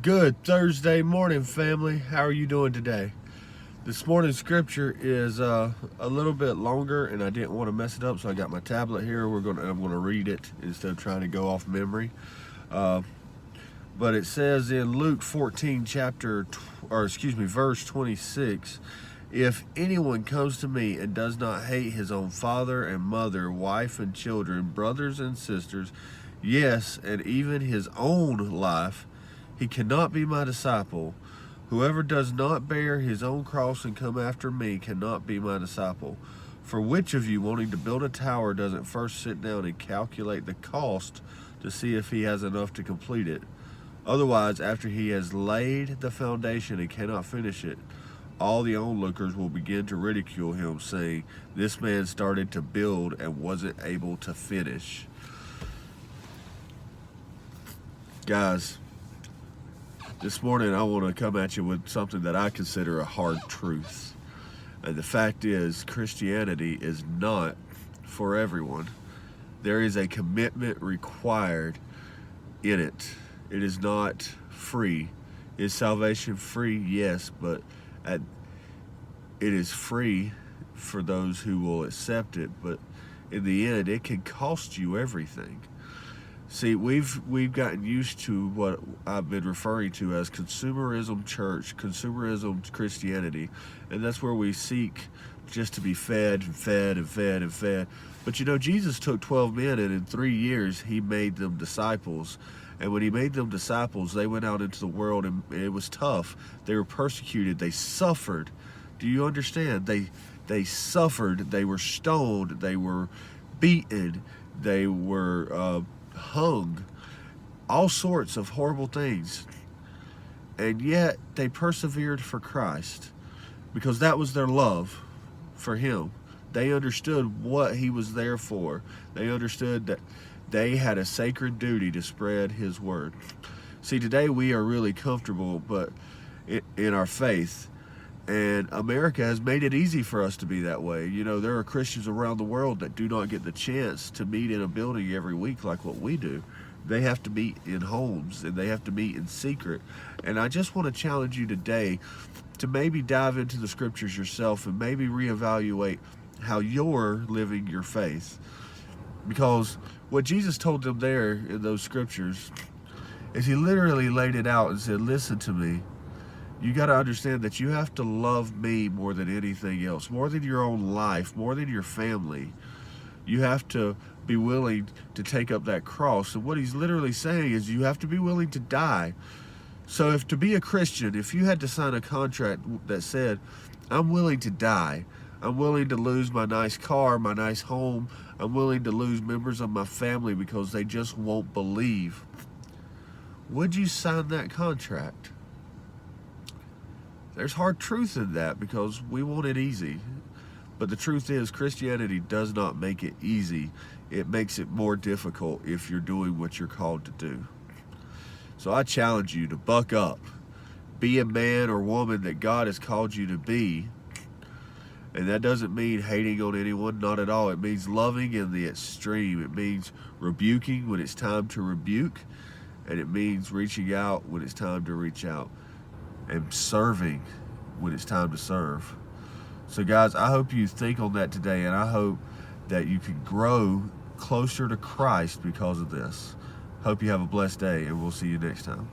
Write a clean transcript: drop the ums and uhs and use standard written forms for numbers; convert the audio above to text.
Good Thursday morning, family. How are you doing today? This morning's scripture is a little bit longer, and I didn't want to mess it up, so I got my tablet here. I'm gonna read it instead of trying to go off memory. But it says in Luke 14, verse 26, if anyone comes to me and does not hate his own father and mother, wife and children, brothers and sisters, yes, and even his own life, he cannot be my disciple. Whoever does not bear his own cross and come after me cannot be my disciple. For which of you, wanting to build a tower, doesn't first sit down and calculate the cost to see if he has enough to complete it? Otherwise, after he has laid the foundation and cannot finish it, all the onlookers will begin to ridicule him, saying, this man started to build and wasn't able to finish. Guys, this morning I want to come at you with something that I consider a hard truth. And the fact is, Christianity is not for everyone. There is a commitment required in it. It is not free. Is salvation free? Yes, but it is free for those who will accept it. But in the end, it can cost you everything. See, we've gotten used to what I've been referring to as consumerism church, consumerism Christianity, and that's where we seek just to be fed and fed and fed and fed. But you know, Jesus took 12 men, and in 3 years, he made them disciples. And when he made them disciples, they went out into the world, and it was tough. They were persecuted. They suffered. Do you understand? They suffered. They were stoned. They were beaten. They were hung, all sorts of horrible things, and yet they persevered for Christ because that was their love for him. They understood what he was there for. They understood that they had a sacred duty to spread his word. See, today we are really comfortable but in our faith, and America has made it easy for us to be that way. You know, there are Christians around the world that do not get the chance to meet in a building every week like what we do. They have to meet in homes, and they have to meet in secret. And I just want to challenge you today to maybe dive into the scriptures yourself and maybe reevaluate how you're living your faith. Because what Jesus told them there in those scriptures is he literally laid it out and said, listen to me. You got to understand that you have to love me more than anything else, more than your own life, more than your family. You have to be willing to take up that cross. And what he's literally saying is you have to be willing to die. So if to be a Christian, if you had to sign a contract that said, I'm willing to die, I'm willing to lose my nice car, my nice home, I'm willing to lose members of my family because they just won't believe, would you sign that contract? There's hard truth in that because we want it easy. But the truth is, Christianity does not make it easy. It makes it more difficult if you're doing what you're called to do. So I challenge you to buck up. Be a man or woman that God has called you to be. And that doesn't mean hating on anyone, not at all. It means loving in the extreme. It means rebuking when it's time to rebuke. And it means reaching out when it's time to reach out. And serving when it's time to serve. So guys, I hope you think on that today, and I hope that you can grow closer to Christ because of this. Hope you have a blessed day, and we'll see you next time.